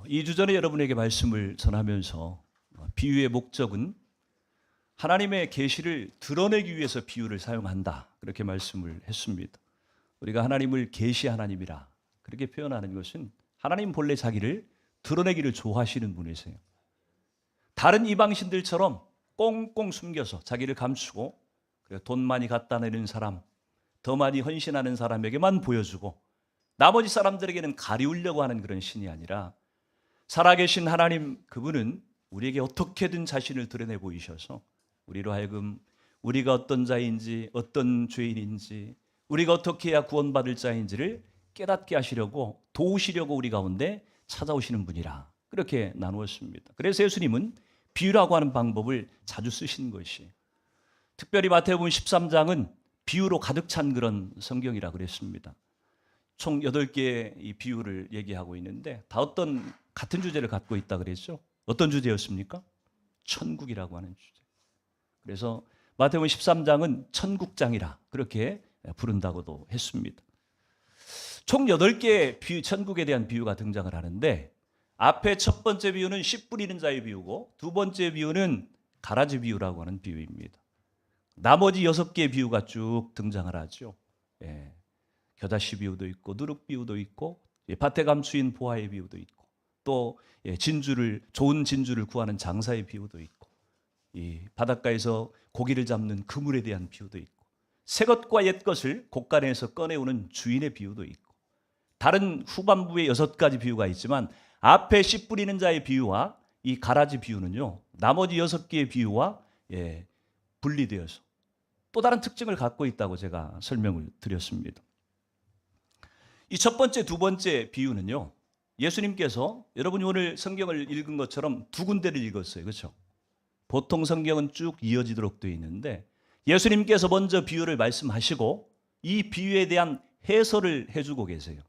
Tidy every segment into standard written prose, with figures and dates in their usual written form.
2주 전에 여러분에게 말씀을 전하면서 비유의 목적은 하나님의 계시를 드러내기 위해서 비유를 사용한다, 그렇게 말씀을 했습니다. 우리가 하나님을 계시 하나님이라 그렇게 표현하는 것은 하나님 본래 자기를 드러내기를 좋아하시는 분이세요. 다른 이방신들처럼 꽁꽁 숨겨서 자기를 감추고 돈 많이 갖다 내는 사람, 더 많이 헌신하는 사람에게만 보여주고 나머지 사람들에게는 가리우려고 하는 그런 신이 아니라, 살아계신 하나님, 그분은 우리에게 어떻게든 자신을 드러내 보이셔서 우리로 하여금 우리가 어떤 자인지, 어떤 죄인인지, 우리가 어떻게 해야 구원받을 자인지를 깨닫게 하시려고, 도우시려고 우리 가운데 찾아오시는 분이라, 그렇게 나누었습니다. 그래서 예수님은 비유라고 하는 방법을 자주 쓰신 것이, 특별히 마태복음 13장은 비유로 가득 찬 그런 성경이라 그랬습니다. 총 8개의 이 비유를 얘기하고 있는데 다 어떤 같은 주제를 갖고 있다 그랬죠. 어떤 주제였습니까? 천국이라고 하는 주제. 그래서 마태복음 13장은 천국장이라 그렇게 부른다고도 했습니다. 총 8개의 비유, 천국에 대한 비유가 등장을 하는데, 앞에 첫 번째 비유는 씨 뿌리는 자의 비유고, 두 번째 비유는 가라지 비유라고 하는 비유입니다. 나머지 6개의 비유가 쭉 등장을 하죠. 겨자씨 비유도 있고, 누룩 비유도 있고, 밭에 감추인 보화의 비유도 있고, 또 진주를, 좋은 진주를 구하는 장사의 비유도 있고, 이 바닷가에서 고기를 잡는 그물에 대한 비유도 있고, 새 것과 옛 것을 곳간에서 꺼내오는 주인의 비유도 있고, 다른 후반부에 6가지 비유가 있지만 앞에 씨 뿌리는 자의 비유와 이 가라지 비유는요, 나머지 6개의 비유와 분리되어서 또 다른 특징을 갖고 있다고 제가 설명을 드렸습니다. 이 첫 번째, 두 번째 비유는요, 예수님께서 여러분이 오늘 성경을 읽은 것처럼 두 군데를 읽었어요. 그렇죠? 보통 성경은 쭉 이어지도록 되어 있는데, 예수님께서 먼저 비유를 말씀하시고 이 비유에 대한 해설을 해주고 계세요.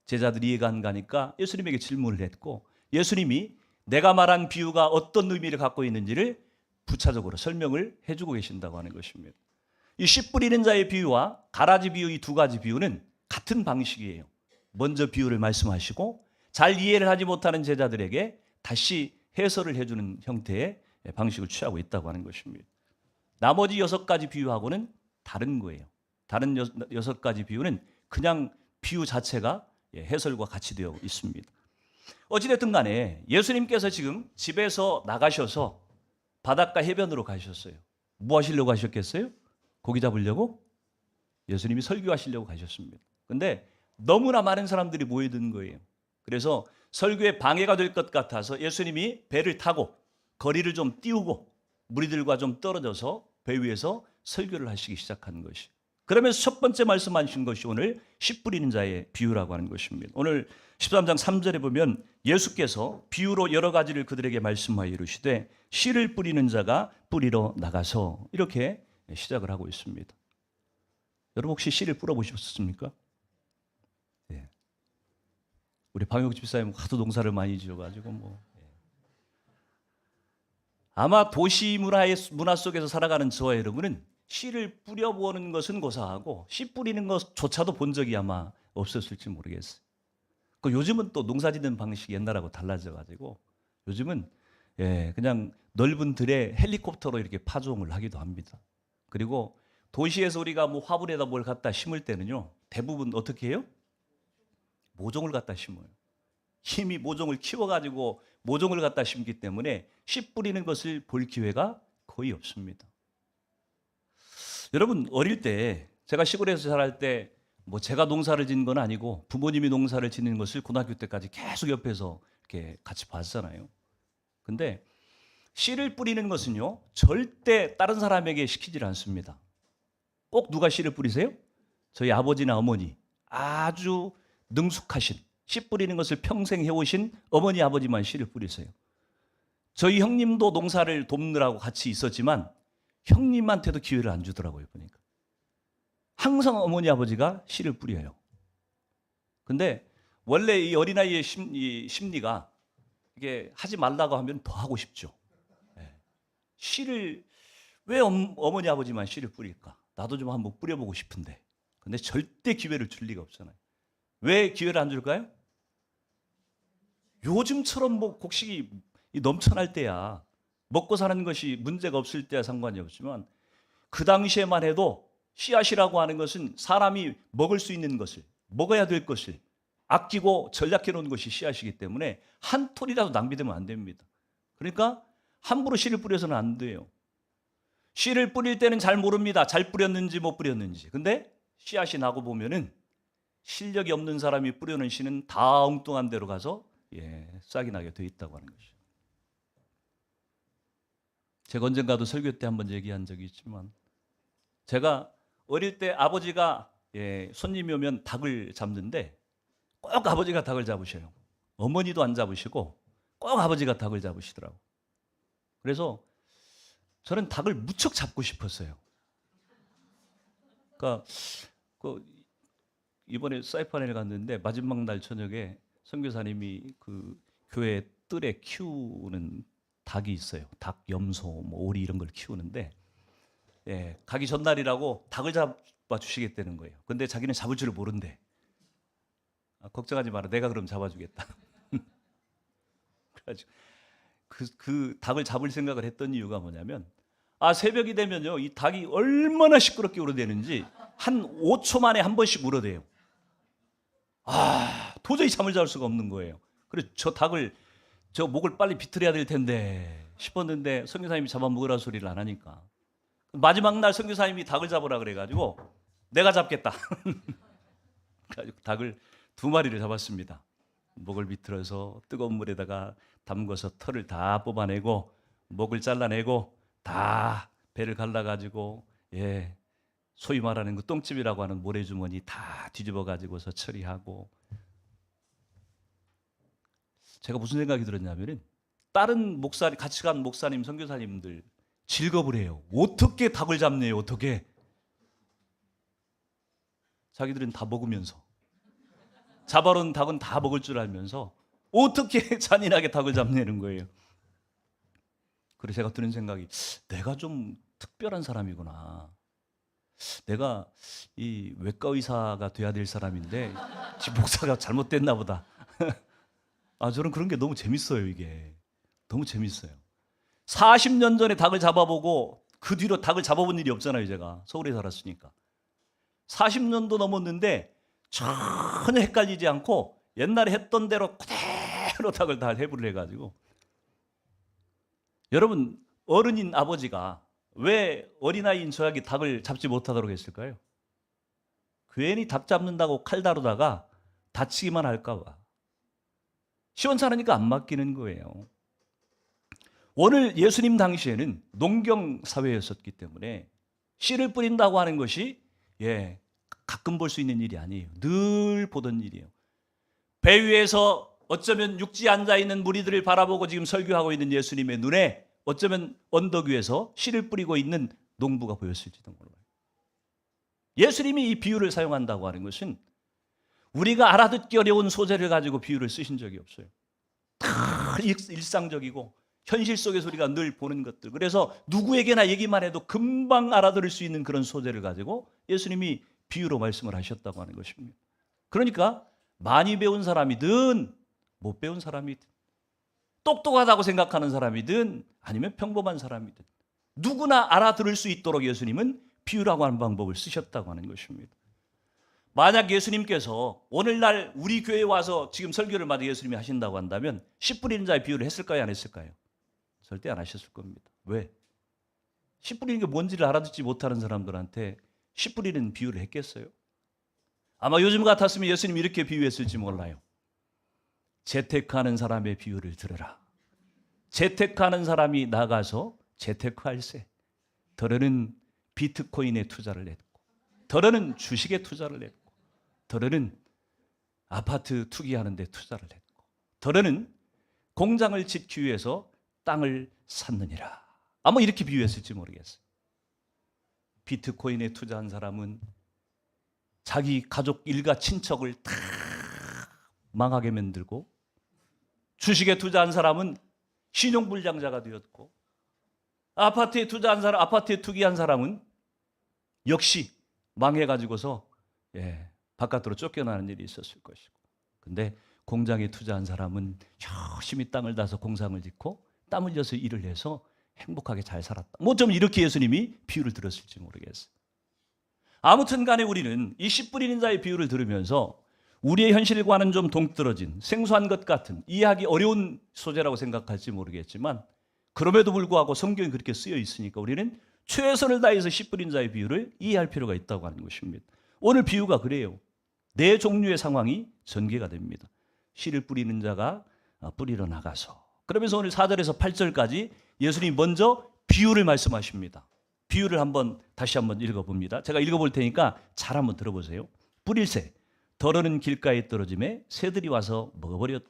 제자들이 이해가 안 가니까 예수님에게 질문을 했고, 예수님이 내가 말한 비유가 어떤 의미를 갖고 있는지를 부차적으로 설명을 해주고 계신다고 하는 것입니다. 이 씨 뿌리는 자의 비유와 가라지 비유, 이 2가지 비유는 같은 방식이에요. 먼저 비유를 말씀하시고 잘 이해를 하지 못하는 제자들에게 다시 해설을 해주는 형태의 방식을 취하고 있다고 하는 것입니다. 나머지 6가지 비유하고는 다른 거예요. 다른 6가지 비유는 그냥 비유 자체가 해설과 같이 되어 있습니다. 어찌됐든 간에 예수님께서 지금 집에서 나가셔서 바닷가 해변으로 가셨어요. 뭐 하시려고 하셨겠어요? 고기 잡으려고? 예수님이 설교하시려고 가셨습니다. 근데 너무나 많은 사람들이 모여든 거예요. 그래서 설교에 방해가 될 것 같아서 예수님이 배를 타고 거리를 좀 띄우고 무리들과 좀 떨어져서 배 위에서 설교를 하시기 시작한 것이, 그러면서 첫 번째 말씀하신 것이 오늘 씨 뿌리는 자의 비유라고 하는 것입니다. 오늘 13장 3절에 보면 예수께서 비유로 여러 가지를 그들에게 말씀하여 이르시되 씨를 뿌리는 자가 뿌리러 나가서, 이렇게 시작을 하고 있습니다. 여러분 혹시 씨를 뿌려보셨습니까? 네. 우리 방역 집사님 하도 농사를 많이 지어가지고 아마 도시 문화 속에서 살아가는 저와 여러분은 씨를 뿌려보는 것은 고사하고 씨 뿌리는 것조차도 본 적이 아마 없었을지 모르겠어요. 요즘은 또 농사 짓는 방식이 옛날하고 달라져가지고 요즘은 그냥 넓은 들에 헬리콥터로 이렇게 파종을 하기도 합니다. 그리고 도시에서 우리가 화분에다 뭘 갖다 심을 때는요, 대부분 어떻게 해요? 모종을 갖다 심어요. 힘이 모종을 키워가지고 모종을 갖다 심기 때문에 씨 뿌리는 것을 볼 기회가 거의 없습니다. 여러분 어릴 때, 제가 시골에서 자랄 때 제가 농사를 짓는 건 아니고 부모님이 농사를 짓는 것을 고등학교 때까지 계속 옆에서 이렇게 같이 봤잖아요. 근데 씨를 뿌리는 것은요, 절대 다른 사람에게 시키질 않습니다. 꼭 누가 씨를 뿌리세요? 저희 아버지나 어머니, 아주 능숙하신, 씨 뿌리는 것을 평생 해오신 어머니 아버지만 씨를 뿌리세요. 저희 형님도 농사를 돕느라고 같이 있었지만 형님한테도 기회를 안 주더라고요. 보니까 항상 어머니 아버지가 씨를 뿌려요. 근데 원래 이 어린아이의 심리가 이게 하지 말라고 하면 더 하고 싶죠. 씨를 왜 어머니 아버지만 씨를 뿌릴까? 나도 좀 한번 뿌려보고 싶은데. 근데 절대 기회를 줄 리가 없잖아요. 왜 기회를 안 줄까요? 요즘처럼 뭐 곡식이 넘쳐날 때야, 먹고 사는 것이 문제가 없을 때야 상관이 없지만, 그 당시에만 해도 씨앗이라고 하는 것은 사람이 먹을 수 있는 것을, 먹어야 될 것을 아끼고 전략해 놓은 것이 씨앗이기 때문에 한 톨이라도 낭비되면 안 됩니다. 그러니까 함부로 씨를 뿌려서는 안 돼요. 씨를 뿌릴 때는 잘 모릅니다. 잘 뿌렸는지 못 뿌렸는지. 근데 씨앗이 나고 보면은 실력이 없는 사람이 뿌려놓은 씨는 다 엉뚱한 데로 가서 싹이 나게 돼 있다고 하는 것이죠. 제가 언젠가도 설교 때 한번 얘기한 적이 있지만, 제가 어릴 때 아버지가 손님이 오면 닭을 잡는데 꼭 아버지가 닭을 잡으셔요. 어머니도 안 잡으시고 꼭 아버지가 닭을 잡으시더라고. 그래서 저는 닭을 무척 잡고 싶었어요. 그러니까 이번에 사이판에 갔는데 마지막 날 저녁에 선교사님이 그 교회 뜰에 키우는 닭이 있어요. 닭, 염소, 뭐 오리 이런 걸 키우는데 가기 전날이라고 닭을 잡아 주시겠다는 거예요. 근데 자기는 잡을 줄 모른대. 걱정하지 마라. 내가 그럼 잡아주겠다. 그래가지고 그 닭을 잡을 생각을 했던 이유가 뭐냐면, 새벽이 되면요, 이 닭이 얼마나 시끄럽게 울어대는지 한 5초 만에 한 번씩 울어대요. 도저히 잠을 잘 수가 없는 거예요. 그래서 저 목을 빨리 비틀어야 될 텐데 싶었는데 선교사님이 잡아먹으라 소리를 안 하니까 마지막 날 선교사님이 닭을 잡으라 그래가지고 내가 잡겠다. 그래가지고 닭을 2마리를 잡았습니다. 목을 비틀어서 뜨거운 물에다가 담궈서 털을 다 뽑아내고 목을 잘라내고 다 배를 갈라가지고 소위 말하는 그 똥집이라고 하는 모래주머니 다 뒤집어 가지고서 처리하고, 제가 무슨 생각이 들었냐면은 다른 같이 간 목사님, 선교사님들 즐겁을 해요. 어떻게 닭을 잡네요, 어떻게. 자기들은 다 먹으면서, 잡아놓은 닭은 다 먹을 줄 알면서 어떻게 잔인하게 닭을 잡내는 거예요. 그래서 제가 드는 생각이, 내가 좀 특별한 사람이구나. 내가 이 외과 의사가 돼야 될 사람인데 목사가 잘못됐나 보다. 저는 그런 게 너무 재밌어요. 이게 너무 재밌어요. 40년 전에 닭을 잡아보고 그 뒤로 닭을 잡아본 일이 없잖아요. 제가 서울에 살았으니까 40년도 넘었는데 전혀 헷갈리지 않고 옛날에 했던 대로 그대로 닭을 다 해부를 해가지고, 여러분, 어른인 아버지가 왜 어린아이인 저에게 닭을 잡지 못하도록 했을까요? 괜히 닭 잡는다고 칼 다루다가 다치기만 할까 봐. 시원찮으니까 안 맡기는 거예요. 오늘 예수님 당시에는 농경 사회였었기 때문에 씨를 뿌린다고 하는 것이 가끔 볼 수 있는 일이 아니에요. 늘 보던 일이에요. 배 위에서 어쩌면 육지에 앉아있는 무리들을 바라보고 지금 설교하고 있는 예수님의 눈에 어쩌면 언덕 위에서 씨를 뿌리고 있는 농부가 보였을지도 몰라요. 예수님이 이 비유를 사용한다고 하는 것은 우리가 알아듣기 어려운 소재를 가지고 비유를 쓰신 적이 없어요. 다 일상적이고 현실 속에서 우리가 늘 보는 것들. 그래서 누구에게나 얘기만 해도 금방 알아들을 수 있는 그런 소재를 가지고 예수님이 비유로 말씀을 하셨다고 하는 것입니다. 그러니까 많이 배운 사람이든 못 배운 사람이든 똑똑하다고 생각하는 사람이든 아니면 평범한 사람이든 누구나 알아들을 수 있도록 예수님은 비유라고 하는 방법을 쓰셨다고 하는 것입니다. 만약 예수님께서 오늘날 우리 교회에 와서 지금 설교를 만약 예수님이 하신다고 한다면 씨 뿌리는 자의 비유를 했을까요, 안 했을까요? 절대 안 하셨을 겁니다. 왜? 씨 뿌리는 게 뭔지를 알아듣지 못하는 사람들한테 씨 뿌리는 비유를 했겠어요? 아마 요즘 같았으면 예수님이 이렇게 비유했을지 몰라요. 재테크하는 사람의 비유를 들으라. 재테크하는 사람이 나가서 재테크할세. 더러는 비트코인에 투자를 했고, 더러는 주식에 투자를 했고, 더러는 아파트 투기하는 데 투자를 했고, 더러는 공장을 짓기 위해서 땅을 샀느니라. 아마 이렇게 비유했을지 모르겠어요. 비트코인에 투자한 사람은 자기 가족 일가 친척을 다 망하게 만들고, 주식에 투자한 사람은 신용불량자가 되었고, 아파트에 투자한 사람, 아파트에 투기한 사람은 역시 망해가지고서 바깥으로 쫓겨나는 일이 있었을 것이고. 근데 공장에 투자한 사람은 열심히 땅을 다서 공장을 짓고 땀 흘려서 일을 해서 행복하게 잘 살았다. 뭐 좀 이렇게 예수님이 비유를 들었을지 모르겠어요. 아무튼 간에 우리는 이 씨 뿌리는 자의 비유를 들으면서 우리의 현실과는 좀 동떨어진 생소한 것 같은 이해하기 어려운 소재라고 생각할지 모르겠지만 그럼에도 불구하고 성경이 그렇게 쓰여 있으니까 우리는 최선을 다해서 씨 뿌린 자의 비유를 이해할 필요가 있다고 하는 것입니다. 오늘 비유가 그래요. 네 종류의 상황이 전개가 됩니다. 씨를 뿌리는 자가 뿌리러 나가서 그러면서 오늘 4절에서 8절까지 예수님이 먼저 비유를 말씀하십니다. 비유를 다시 한번 읽어봅니다. 제가 읽어볼 테니까 잘 한번 들어보세요. 뿌릴새 덜어는 길가에 떨어짐에 새들이 와서 먹어버렸고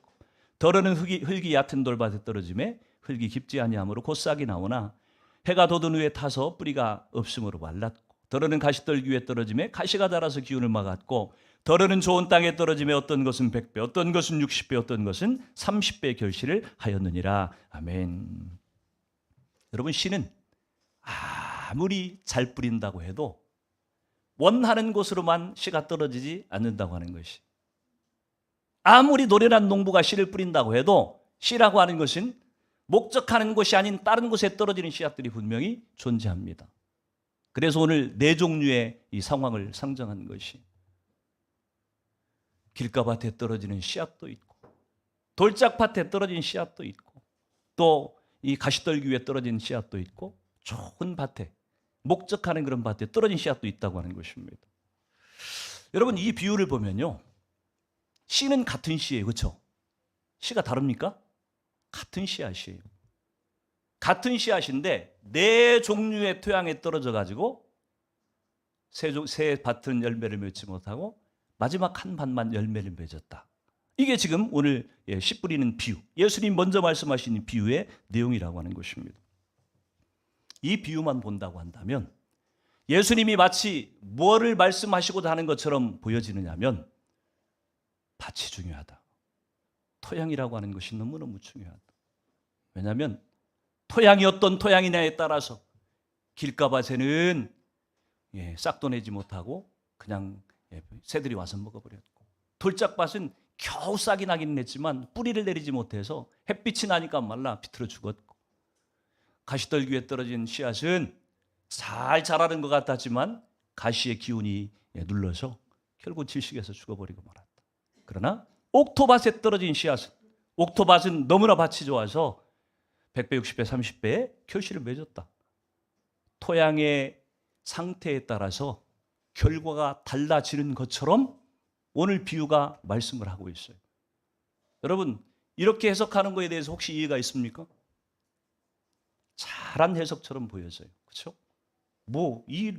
덜어는 흙이 얕은 돌밭에 떨어짐에 흙이 깊지 아니하므로 곧 싹이 나오나 해가 돋은 후에 타서 뿌리가 없으므로 말랐고 덜어는 가시떨기 위에 떨어짐에 가시가 자라서 기운을 막았고 덜어는 좋은 땅에 떨어짐에 어떤 것은 100배 어떤 것은 60배 어떤 것은 30배 결실을 하였느니라. 아멘. 여러분 씨는 아무리 잘 뿌린다고 해도 원하는 곳으로만 씨가 떨어지지 않는다고 하는 것이, 아무리 노련한 농부가 씨를 뿌린다고 해도 씨라고 하는 것은 목적하는 곳이 아닌 다른 곳에 떨어지는 씨앗들이 분명히 존재합니다. 그래서 오늘 네 종류의 이 상황을 상정한 것이 길가밭에 떨어지는 씨앗도 있고 돌짝밭에 떨어진 씨앗도 있고 또 이 가시떨기 위에 떨어진 씨앗도 있고 좋은 밭에 목적하는 그런 밭에 떨어진 씨앗도 있다고 하는 것입니다. 여러분 이 비유를 보면요, 씨는 같은 씨예요. 그렇죠? 씨가 다릅니까? 같은 씨앗이에요. 같은 씨앗인데 네 종류의 토양에 떨어져 가지고 새 밭은 열매를 맺지 못하고 마지막 한 밭만 열매를 맺었다. 이게 지금 오늘 씨 뿌리는 비유, 예수님 먼저 말씀하신 비유의 내용이라고 하는 것입니다. 이 비유만 본다고 한다면 예수님이 마치 뭐를 말씀하시고자 하는 것처럼 보여지느냐면 밭이 중요하다. 토양이라고 하는 것이 너무너무 중요하다. 왜냐하면 토양이 어떤 토양이냐에 따라서 길가밭에는 싹도 내지 못하고 그냥 새들이 와서 먹어버렸고 돌짝밭은 겨우 싹이 나기는 했지만 뿌리를 내리지 못해서 햇빛이 나니까 말라 비틀어 죽었고 가시떨기 위에 떨어진 씨앗은 잘 자라는 것 같았지만 가시의 기운이 눌러서 결국 질식해서 죽어버리고 말았다. 그러나 옥토밭에 떨어진 씨앗은, 옥토밭은 너무나 밭이 좋아서 100배, 60배, 30배의 결실을 맺었다. 토양의 상태에 따라서 결과가 달라지는 것처럼 오늘 비유가 말씀을 하고 있어요. 여러분 이렇게 해석하는 것에 대해서 혹시 이해가 있습니까? 잘한 해석처럼 보여져요. 그렇죠? 뭐 이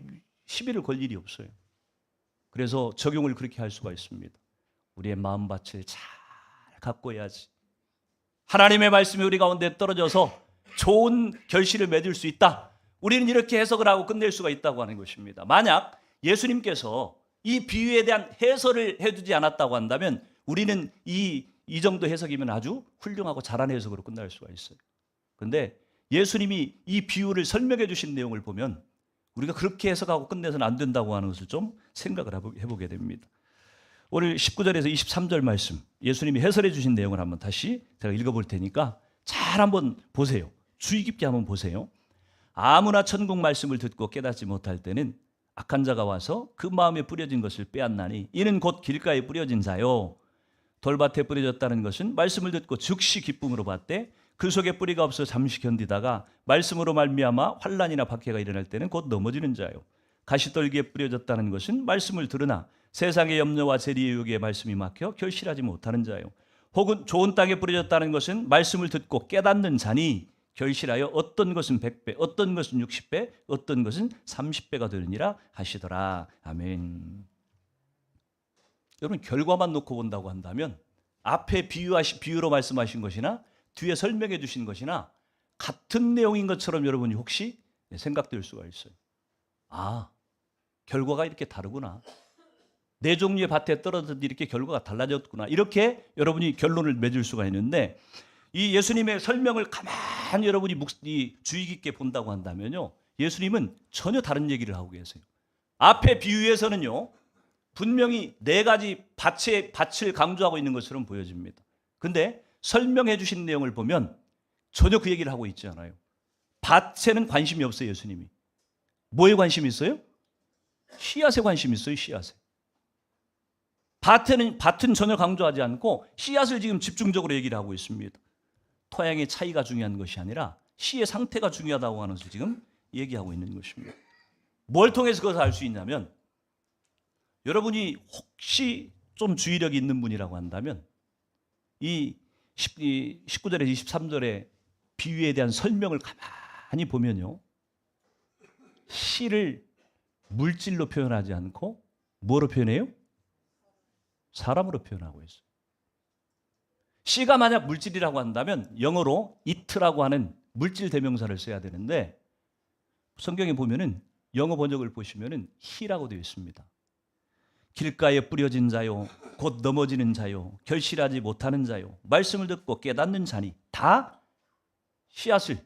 시비를 걸 일이 없어요. 그래서 적용을 그렇게 할 수가 있습니다. 우리의 마음밭을 잘 가꿔야지 하나님의 말씀이 우리 가운데 떨어져서 좋은 결실을 맺을 수 있다. 우리는 이렇게 해석을 하고 끝낼 수가 있다고 하는 것입니다. 만약 예수님께서 이 비유에 대한 해설을 해두지 않았다고 한다면 우리는 이 정도 해석이면 아주 훌륭하고 잘한 해석으로 끝날 수가 있어요. 그런데 예수님이 이 비유를 설명해 주신 내용을 보면 우리가 그렇게 해석하고 끝내서는 안 된다고 하는 것을 좀 생각을 해보게 됩니다. 오늘 19절에서 23절 말씀, 예수님이 해설해 주신 내용을 한번 다시 제가 읽어볼 테니까 잘 한번 보세요. 주의 깊게 한번 보세요. 아무나 천국 말씀을 듣고 깨닫지 못할 때는 악한 자가 와서 그 마음에 뿌려진 것을 빼앗나니 이는 곧 길가에 뿌려진 자요. 돌밭에 뿌려졌다는 것은 말씀을 듣고 즉시 기쁨으로 받되 그 속에 뿌리가 없어 잠시 견디다가 말씀으로 말미암아 환난이나 박해가 일어날 때는 곧 넘어지는 자요. 가시떨기에 뿌려졌다는 것은 말씀을 들으나 세상의 염려와 재리의 유혹에 말씀이 막혀 결실하지 못하는 자요. 혹은 좋은 땅에 뿌려졌다는 것은 말씀을 듣고 깨닫는 자니 결실하여 어떤 것은 100배, 어떤 것은 60배, 어떤 것은 30배가 되느니라 하시더라. 아멘. 여러분 결과만 놓고 본다고 한다면 앞에 비유로 말씀하신 것이나 뒤에 설명해 주신 것이나 같은 내용인 것처럼 여러분이 혹시 생각될 수가 있어요. 아, 결과가 이렇게 다르구나. 네 종류의 밭에 떨어졌는데 이렇게 결과가 달라졌구나. 이렇게 여러분이 결론을 맺을 수가 있는데 이 예수님의 설명을 가만히 여러분이 주의 깊게 본다고 한다면요, 예수님은 전혀 다른 얘기를 하고 계세요. 앞에 비유에서는요, 분명히 네 가지 밭을 강조하고 있는 것처럼 보여집니다. 근데 설명해 주신 내용을 보면 전혀 그 얘기를 하고 있지 않아요. 밭에는 관심이 없어요, 예수님이. 뭐에 관심이 있어요? 씨앗에 관심이 있어요, 씨앗에. 밭은 전혀 강조하지 않고 씨앗을 지금 집중적으로 얘기를 하고 있습니다. 토양의 차이가 중요한 것이 아니라 씨의 상태가 중요하다고 하는 것을 지금 얘기하고 있는 것입니다. 뭘 통해서 그것을 알 수 있냐면, 여러분이 혹시 좀 주의력이 있는 분이라고 한다면 이 19절에 23절의 비유에 대한 설명을 가만히 보면요, 씨를 물질로 표현하지 않고 뭐로 표현해요? 사람으로 표현하고 있어요. 씨가 만약 물질이라고 한다면 영어로 it라고 하는 물질 대명사를 써야 되는데, 성경에 보면은 영어 번역을 보시면은 he라고 되어 있습니다. 길가에 뿌려진 자요, 곧 넘어지는 자요, 결실하지 못하는 자요, 말씀을 듣고 깨닫는 자니, 다 씨앗을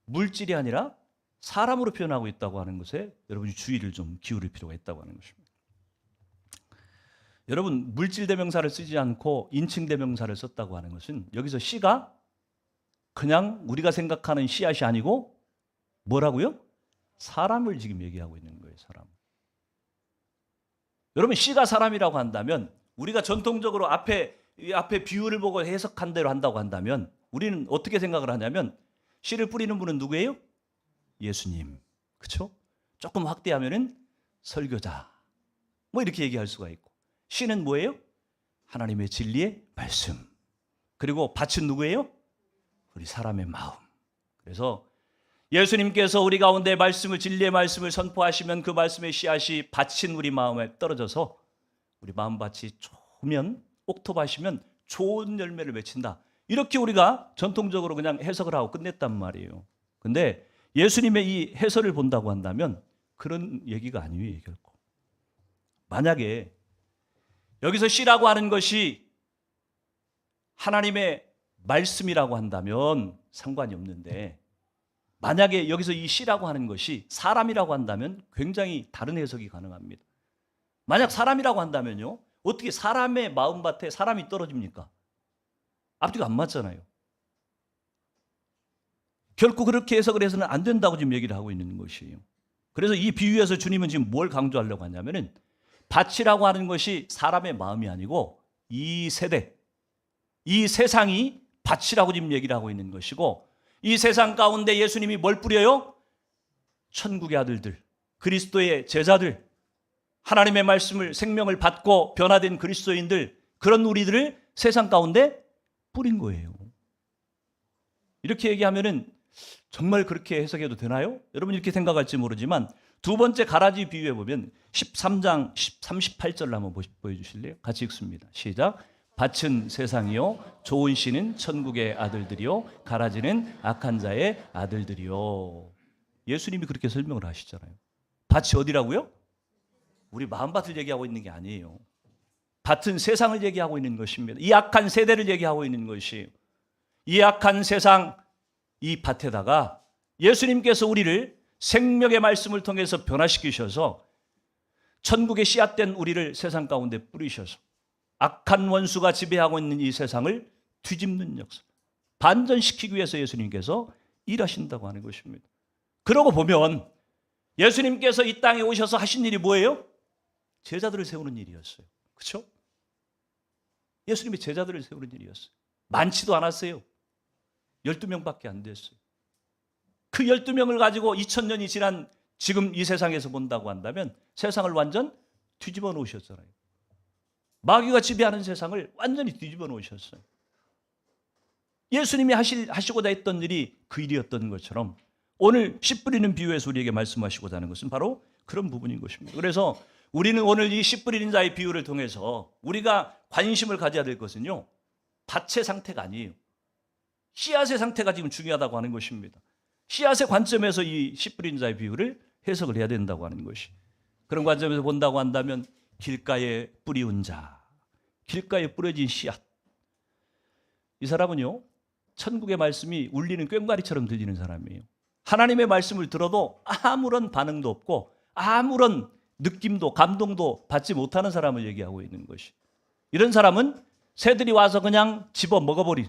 물질이 아니라 사람으로 표현하고 있다고 하는 것에 여러분이 주의를 좀 기울일 필요가 있다고 하는 것입니다. 여러분, 물질 대명사를 쓰지 않고 인칭 대명사를 썼다고 하는 것은 여기서 씨가 그냥 우리가 생각하는 씨앗이 아니고 뭐라고요? 사람을 지금 얘기하고 있는 거예요, 사람. 여러분, 씨가 사람이라고 한다면, 우리가 전통적으로 앞에 비유를 보고 해석한 대로 한다고 한다면 우리는 어떻게 생각을 하냐면, 씨를 뿌리는 분은 누구예요? 예수님. 그렇죠? 조금 확대하면은 설교자. 뭐 이렇게 얘기할 수가 있고, 씨는 뭐예요? 하나님의 진리의 말씀. 그리고 밭은 누구예요? 우리 사람의 마음. 그래서 예수님께서 우리 가운데 말씀을, 진리의 말씀을 선포하시면 그 말씀의 씨앗이 밭인 우리 마음에 떨어져서 우리 마음밭이 좋으면, 옥토밭이면 좋은 열매를 맺힌다. 이렇게 우리가 전통적으로 그냥 해석을 하고 끝냈단 말이에요. 근데 예수님의 이 해설을 본다고 한다면 그런 얘기가 아니에요, 결코. 만약에 여기서 씨라고 하는 것이 하나님의 말씀이라고 한다면 상관이 없는데, 만약에 여기서 이 씨라고 하는 것이 사람이라고 한다면 굉장히 다른 해석이 가능합니다. 만약 사람이라고 한다면요, 어떻게 사람의 마음밭에 사람이 떨어집니까? 앞뒤가 안 맞잖아요. 결코 그렇게 해석을 해서는 안 된다고 지금 얘기를 하고 있는 것이에요. 그래서 이 비유에서 주님은 지금 뭘 강조하려고 하냐면은, 밭이라고 하는 것이 사람의 마음이 아니고 이 세대, 이 세상이 밭이라고 지금 얘기를 하고 있는 것이고, 이 세상 가운데 예수님이 뭘 뿌려요? 천국의 아들들, 그리스도의 제자들, 하나님의 말씀을, 생명을 받고 변화된 그리스도인들, 그런 우리들을 세상 가운데 뿌린 거예요. 이렇게 얘기하면은 정말 그렇게 해석해도 되나요? 여러분 이렇게 생각할지 모르지만, 두 번째 가라지 비유에 보면 13장 38절을 한번 보여주실래요? 같이 읽습니다. 시작. 밭은 세상이요, 좋은 씨는 천국의 아들들이요, 가라지는 악한 자의 아들들이요. 예수님이 그렇게 설명을 하시잖아요. 밭이 어디라고요? 우리 마음밭을 얘기하고 있는 게 아니에요. 밭은 세상을 얘기하고 있는 것입니다. 이 악한 세대를 얘기하고 있는 것이에요. 이 악한 세상, 이 밭에다가 예수님께서 우리를 생명의 말씀을 통해서 변화시키셔서 천국의 씨앗된 우리를 세상 가운데 뿌리셔서 악한 원수가 지배하고 있는 이 세상을 뒤집는 역사, 반전시키기 위해서 예수님께서 일하신다고 하는 것입니다. 그러고 보면 예수님께서 이 땅에 오셔서 하신 일이 뭐예요? 제자들을 세우는 일이었어요. 그렇죠? 예수님이 제자들을 세우는 일이었어요. 많지도 않았어요. 12명밖에 안 됐어요. 그 12명을 가지고 2000년이 지난 지금 이 세상에서 본다고 한다면 세상을 완전 뒤집어 놓으셨잖아요. 마귀가 지배하는 세상을 완전히 뒤집어 놓으셨어요. 예수님이 하시고자 했던 일이 그 일이었던 것처럼 오늘 씨 뿌리는 비유에서 우리에게 말씀하시고자 하는 것은 바로 그런 부분인 것입니다. 그래서 우리는 오늘 이 씨 뿌리는 자의 비유를 통해서 우리가 관심을 가져야 될 것은요, 밭의 상태가 아니에요. 씨앗의 상태가 지금 중요하다고 하는 것입니다. 씨앗의 관점에서 이 씨 뿌리는 자의 비유를 해석을 해야 된다고 하는 것이, 그런 관점에서 본다고 한다면 길가에 뿌리운 자, 길가에 뿌려진 씨앗, 이 사람은요 천국의 말씀이 울리는 꽹과리처럼 들리는 사람이에요. 하나님의 말씀을 들어도 아무런 반응도 없고 아무런 느낌도 감동도 받지 못하는 사람을 얘기하고 있는 것이. 이런 사람은 새들이 와서 그냥 집어 먹어버린,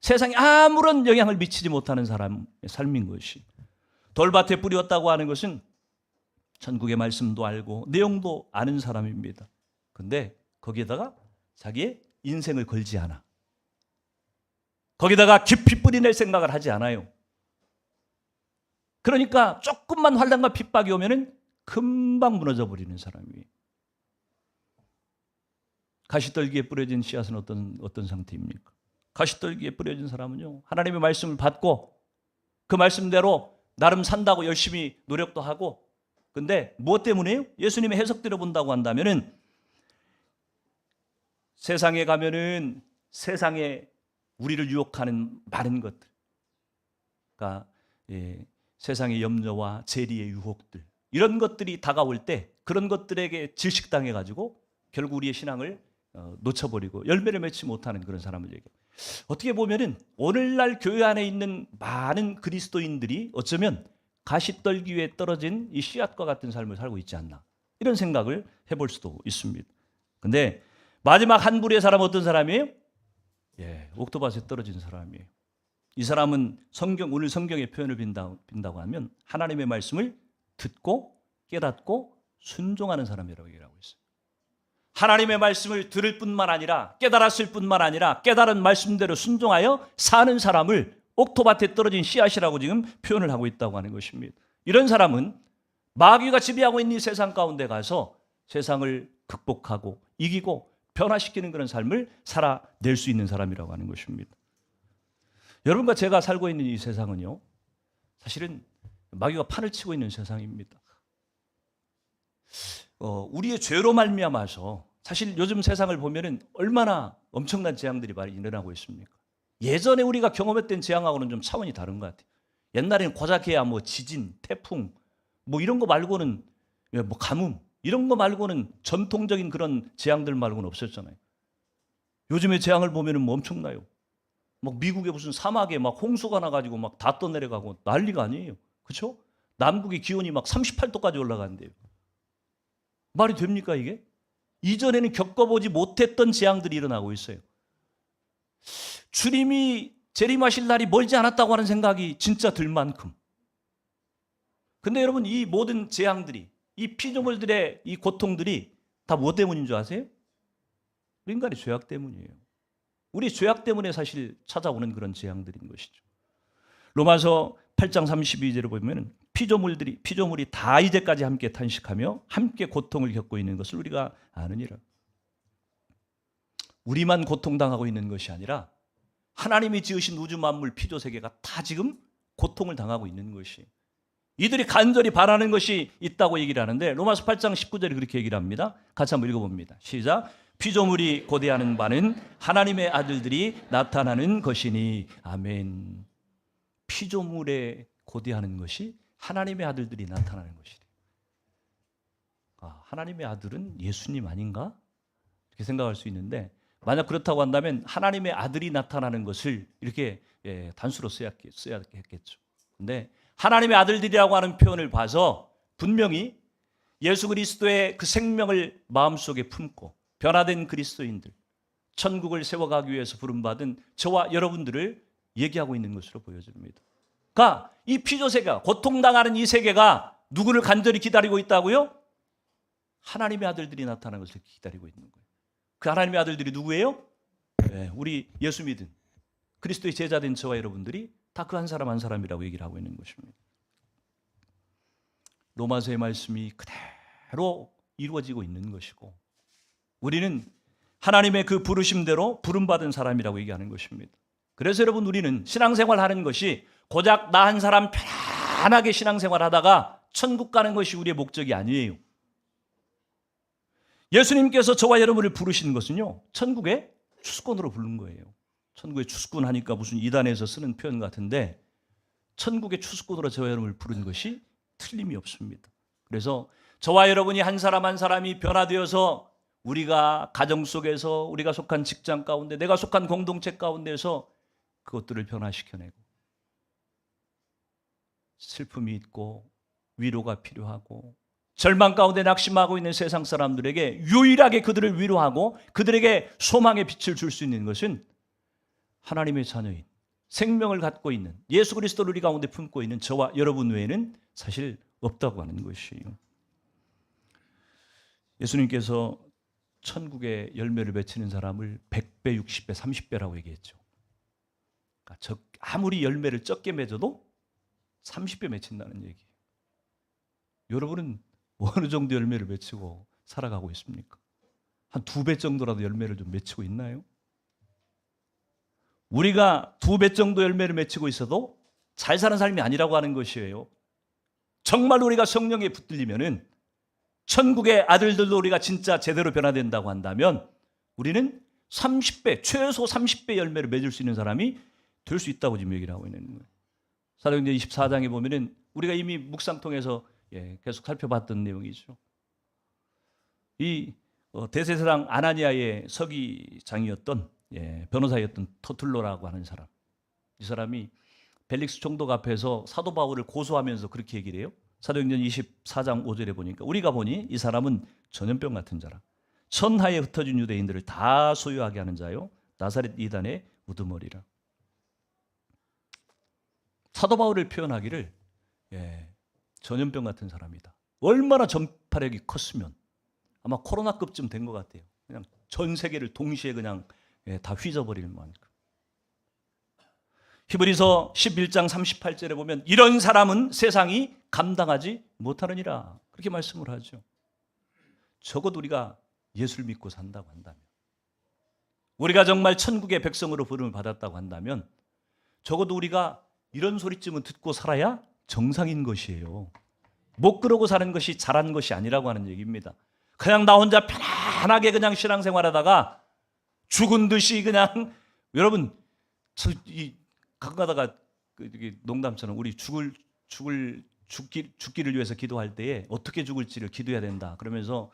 세상에 아무런 영향을 미치지 못하는 사람의 삶인 것이. 돌밭에 뿌렸다고 하는 것은 천국의 말씀도 알고 내용도 아는 사람입니다. 근데 거기에다가 자기의 인생을 걸지 않아. 거기다가 깊이 뿌리낼 생각을 하지 않아요. 그러니까 조금만 환난과 핍박이 오면은 금방 무너져 버리는 사람이에요. 가시떨기에 뿌려진 씨앗은 어떤 상태입니까? 가시떨기에 뿌려진 사람은요, 하나님의 말씀을 받고 그 말씀대로 나름 산다고 열심히 노력도 하고, 근데 무엇 때문에요? 예수님의 해석대로 본다고 한다면은 세상에 가면은 세상에 우리를 유혹하는 많은 것들, 그러니까 세상의 염려와 재리의 유혹들, 이런 것들이 다가올 때 그런 것들에게 질식당해가지고 결국 우리의 신앙을 놓쳐버리고 열매를 맺지 못하는 그런 사람을 얘기해요. 어떻게 보면은 오늘날 교회 안에 있는 많은 그리스도인들이 어쩌면 가시떨기 위에 떨어진 이 씨앗과 같은 삶을 살고 있지 않나, 이런 생각을 해볼 수도 있습니다. 근데 마지막 한 부류의 사람은 어떤 사람이에요? 옥토밭에 떨어진 사람이에요. 이 사람은 오늘 성경의 표현을 빈다고 하면 하나님의 말씀을 듣고 깨닫고 순종하는 사람이라고 얘기하고 있어요. 하나님의 말씀을 들을 뿐만 아니라 깨달았을 뿐만 아니라 깨달은 말씀대로 순종하여 사는 사람을 옥토밭에 떨어진 씨앗이라고 지금 표현을 하고 있다고 하는 것입니다. 이런 사람은 마귀가 지배하고 있는 이 세상 가운데 가서 세상을 극복하고 이기고 변화시키는 그런 삶을 살아낼 수 있는 사람이라고 하는 것입니다. 여러분과 제가 살고 있는 이 세상은요, 사실은 마귀가 판을 치고 있는 세상입니다. 우리의 죄로 말미암아서 사실 요즘 세상을 보면은 얼마나 엄청난 재앙들이 많이 일어나고 있습니까? 예전에 우리가 경험했던 재앙하고는 좀 차원이 다른 것 같아요. 옛날에는 고작해야 뭐 지진, 태풍, 뭐 이런 거 말고는, 뭐 가뭄, 이런 거 말고는 전통적인 그런 재앙들 말고는 없었잖아요. 요즘의 재앙을 보면은 뭐 엄청나요. 막 미국의 무슨 사막에 막 홍수가 나가지고 막 다 떠내려가고 난리가 아니에요. 그렇죠? 남극의 기온이 막 38도까지 올라간대요. 말이 됩니까 이게? 이전에는 겪어보지 못했던 재앙들이 일어나고 있어요. 주님이 재림하실 날이 멀지 않았다고 하는 생각이 진짜 들 만큼. 근데 여러분, 이 모든 재앙들이, 이 피조물들의 이 고통들이 다 무엇 때문인 줄 아세요? 우리 인간의 죄악 때문이에요. 우리 죄악 때문에 사실 찾아오는 그런 재앙들인 것이죠. 로마서 8장 32절을 보면 피조물이 다 이제까지 함께 탄식하며 함께 고통을 겪고 있는 것을 우리가 아느니라. 우리만 고통당하고 있는 것이 아니라 하나님이 지으신 우주 만물 피조 세계가 다 지금 고통을 당하고 있는 것이, 이들이 간절히 바라는 것이 있다고 얘기를 하는데 로마서 8장 19절에 그렇게 얘기를 합니다. 같이 한번 읽어봅니다. 시작. 피조물이 고대하는 바는 하나님의 아들들이 나타나는 것이니. 아멘. 피조물에 고대하는 것이 하나님의 아들들이 나타나는 것이래. 하나님의 아들은 예수님 아닌가? 이렇게 생각할 수 있는데, 만약 그렇다고 한다면 하나님의 아들이 나타나는 것을 이렇게 단수로 써야겠죠. 근데 하나님의 아들들이라고 하는 표현을 봐서 분명히 예수 그리스도의 그 생명을 마음속에 품고 변화된 그리스도인들, 천국을 세워가기 위해서 부름받은 저와 여러분들을 얘기하고 있는 것으로 보여집니다. 그러니까 이 피조세계가, 고통당하는 이 세계가 누구를 간절히 기다리고 있다고요? 하나님의 아들들이 나타나는 것을 기다리고 있는 거예요. 그 하나님의 아들들이 누구예요? 우리 예수 믿은 그리스도의 제자된 저와 여러분들이 다 그 한 사람 한 사람이라고 얘기를 하고 있는 것입니다. 로마서의 말씀이 그대로 이루어지고 있는 것이고, 우리는 하나님의 그 부르심대로 부름받은 사람이라고 얘기하는 것입니다. 그래서 여러분, 우리는 신앙생활 하는 것이 고작 나 한 사람 편안하게 신앙생활 하다가 천국 가는 것이 우리의 목적이 아니에요. 예수님께서 저와 여러분을 부르시는 것은요, 천국의 추수꾼으로 부른 거예요. 천국의 추수꾼 하니까 무슨 이단에서 쓰는 표현 같은데, 천국의 추수꾼으로 저와 여러분을 부른 것이 틀림이 없습니다. 그래서 저와 여러분이 한 사람 한 사람이 변화되어서 우리가 가정 속에서, 우리가 속한 직장 가운데, 내가 속한 공동체 가운데서 그것들을 변화시켜내고, 슬픔이 있고 위로가 필요하고 절망 가운데 낙심하고 있는 세상 사람들에게 유일하게 그들을 위로하고 그들에게 소망의 빛을 줄 수 있는 것은 하나님의 자녀인, 생명을 갖고 있는, 예수 그리스도를 우리 가운데 품고 있는 저와 여러분 외에는 사실 없다고 하는 것이에요. 예수님께서 천국의 열매를 맺히는 사람을 100배, 60배, 30배라고 얘기했죠. 그러니까 아무리 열매를 적게 맺어도 30배 맺힌다는 얘기예요. 여러분은 어느 정도 열매를 맺히고 살아가고 있습니까? 한 2배 정도라도 열매를 좀 맺히고 있나요? 우리가 2배 정도 열매를 맺히고 있어도 잘 사는 삶이 아니라고 하는 것이에요. 정말 우리가 성령에 붙들리면은 천국의 아들들도 우리가 진짜 제대로 변화된다고 한다면 우리는 30배, 최소 30배 열매를 맺을 수 있는 사람이 될 수 있다고 지금 얘기를 하고 있는 거예요. 사도행전 24장에 보면은 우리가 이미 묵상 통해서 계속 살펴봤던 내용이죠. 이 대제사장 아나니아의 서기장이었던 변호사였던 터툴로라고 하는 사람, 이 사람이 벨릭스 총독 앞에서 사도 바울을 고소하면서 그렇게 얘기를 해요. 사도행전 24장 5절에 보니까 우리가 보니 이 사람은 전염병 같은 자라, 천하에 흩어진 유대인들을 다 소유하게 하는 자요, 나사렛 이단의 우두머리라. 사도 바울을 표현하기를 전염병 같은 사람이다. 얼마나 전파력이 컸으면 아마 코로나급쯤 된 것 같아요. 그냥 전 세계를 동시에 그냥 다 휘저버릴 만큼. 히브리서 11장 38절에 보면 이런 사람은 세상이 감당하지 못하느니라, 그렇게 말씀을 하죠. 적어도 우리가 예수를 믿고 산다고 한다면, 우리가 정말 천국의 백성으로 부름을 받았다고 한다면 적어도 우리가 이런 소리쯤은 듣고 살아야 정상인 것이에요. 못 그러고 사는 것이 잘한 것이 아니라고 하는 얘기입니다. 그냥 나 혼자 편안하게 그냥 신앙생활하다가 죽은 듯이 그냥, 여러분 가끔 가다가 농담처럼 우리 죽기를 위해서 기도할 때에 어떻게 죽을지를 기도해야 된다 그러면서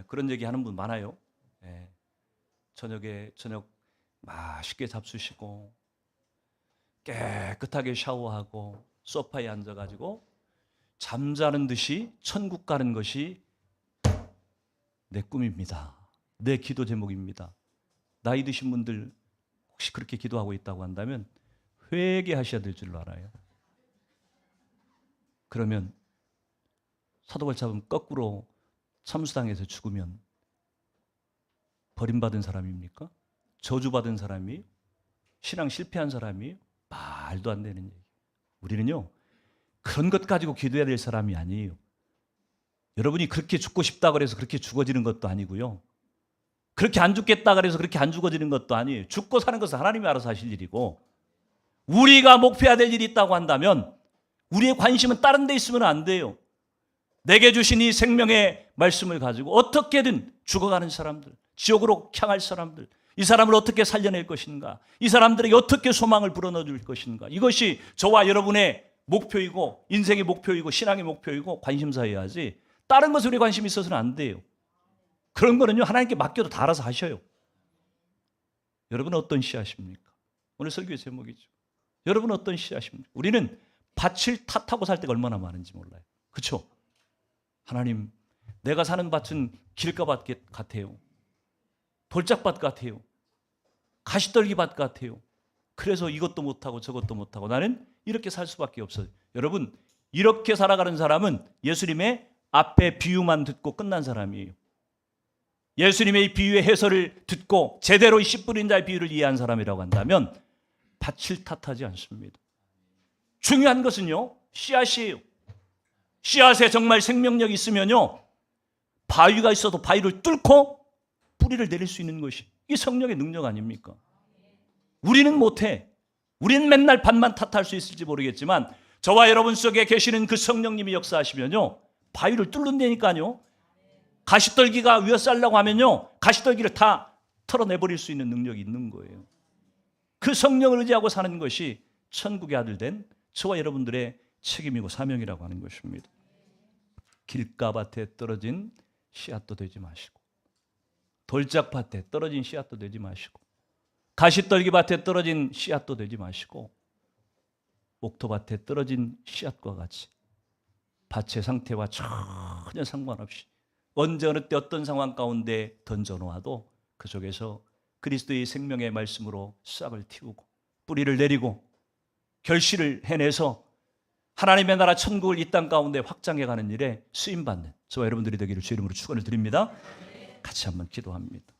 그런 얘기 하는 분 많아요. 저녁 맛있게 잡수시고 깨끗하게 샤워하고 소파에 앉아가지고 잠자는 듯이 천국 가는 것이 내 꿈입니다. 내 기도 제목입니다. 나이 드신 분들 혹시 그렇게 기도하고 있다고 한다면 회개하셔야 될 줄 알아요. 그러면 사도발처럼 거꾸로 참수당해서 죽으면 버림받은 사람입니까? 저주받은 사람이? 신앙 실패한 사람이? 말도 안 되는 얘기. 우리는요, 그런 것 가지고 기도해야 될 사람이 아니에요. 여러분이 그렇게 죽고 싶다 그래서 그렇게 죽어지는 것도 아니고요. 그렇게 안 죽겠다 그래서 그렇게 안 죽어지는 것도 아니에요. 죽고 사는 것은 하나님이 알아서 하실 일이고, 우리가 목표해야 될 일이 있다고 한다면 우리의 관심은 다른 데 있으면 안 돼요. 내게 주신 이 생명의 말씀을 가지고 어떻게든 죽어가는 사람들, 지옥으로 향할 사람들, 이 사람을 어떻게 살려낼 것인가, 이 사람들에게 어떻게 소망을 불어넣어 줄 것인가, 이것이 저와 여러분의 목표이고 인생의 목표이고 신앙의 목표이고 관심사여야 하지, 다른 것에 우리 관심이 있어서는 안 돼요. 그런 거는요, 하나님께 맡겨도 다 알아서 하셔요. 여러분은 어떤 씨앗입니까? 오늘 설교의 제목이죠. 여러분은 어떤 씨앗입니까? 우리는 밭을 탓하고 살 때가 얼마나 많은지 몰라요. 그렇죠? 하나님, 내가 사는 밭은 길가밭 같아요. 돌짝밭 같아요. 가시떨기밭 같아요. 그래서 이것도 못하고 저것도 못하고 나는 이렇게 살 수밖에 없어요. 여러분, 이렇게 살아가는 사람은 예수님의 앞에 비유만 듣고 끝난 사람이에요. 예수님의 이 비유의 해설을 듣고 제대로 이 씨 뿌린 자의 비유를 이해한 사람이라고 한다면 밭을 탓하지 않습니다. 중요한 것은요, 씨앗이에요. 씨앗에 정말 생명력이 있으면요, 바위가 있어도 바위를 뚫고 뿌리를 내릴 수 있는 것이 이 성령의 능력 아닙니까? 우리는 못해. 우리는 맨날 밭만 탓할 수 있을지 모르겠지만 저와 여러분 속에 계시는 그 성령님이 역사하시면요, 바위를 뚫는다니까요. 가시떨기가 위어살라고 하면요, 가시떨기를 다 털어내버릴 수 있는 능력이 있는 거예요. 그 성령을 의지하고 사는 것이 천국의 아들 된 저와 여러분들의 책임이고 사명이라고 하는 것입니다. 길가밭에 떨어진 씨앗도 되지 마시고, 돌짝밭에 떨어진 씨앗도 되지 마시고, 가시떨기밭에 떨어진 씨앗도 되지 마시고, 옥토밭에 떨어진 씨앗과 같이 밭의 상태와 전혀 상관없이 언제 어느 때 어떤 상황 가운데 던져놓아도 그 속에서 그리스도의 생명의 말씀으로 싹을 틔우고 뿌리를 내리고 결실을 해내서 하나님의 나라 천국을 이 땅 가운데 확장해가는 일에 쓰임받는 저와 여러분들이 되기를 주 이름으로 축원을 드립니다. 같이 한번 기도합니다.